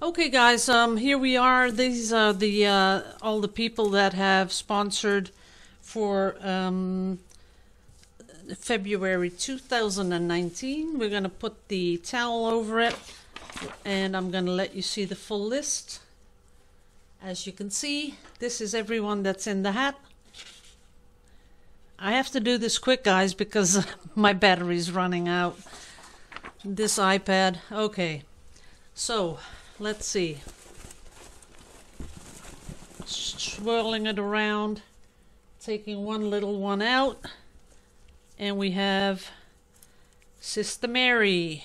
Okay, guys, here we are. These are the all the people that have sponsored for February 2019. We're going to put the towel over it, and I'm going to let you see the full list. As you can see, this is everyone that's in the hat. I have to do this quick, guys, because my battery's running out. This iPad. Okay, so let's see. Swirling it around, taking one little one out, and we have Sister Mary.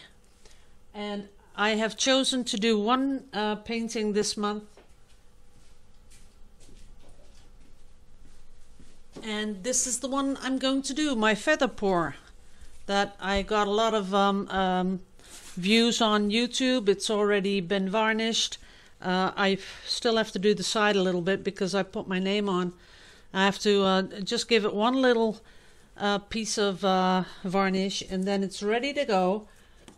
And I have chosen to do one painting this month. And this is the one I'm going to do, my feather pour. That I got a lot of views on YouTube. It's already been varnished. I still have to do the side a little bit because I put my name on. I have to just give it one little piece of varnish, and then it's ready to go.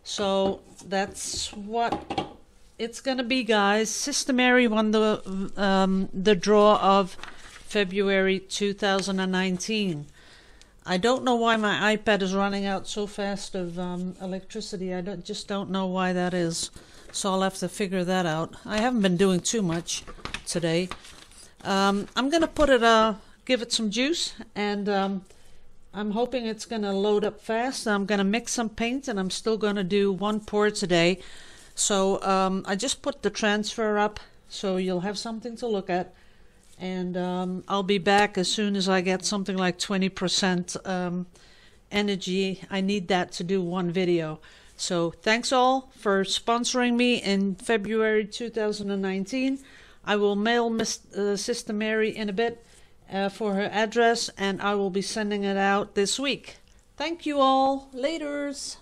So that's what it's gonna be, guys. Sister Mary won the draw of February 2019. I don't know why my iPad is running out so fast of electricity. I just don't know why that is. So I'll have to figure that out. I haven't been doing too much today. I'm gonna put it, give it some juice, and I'm hoping it's gonna load up fast. I'm gonna mix some paint, and I'm still gonna do one pour today. So I just put the transfer up, so you'll have something to look at. And I'll be back as soon as I get something like 20% energy. I need that to do one video. So thanks all for sponsoring me in February 2019. I will mail Sister Mary in a bit for her address, and I will be sending it out this week. Thank you all. Laters.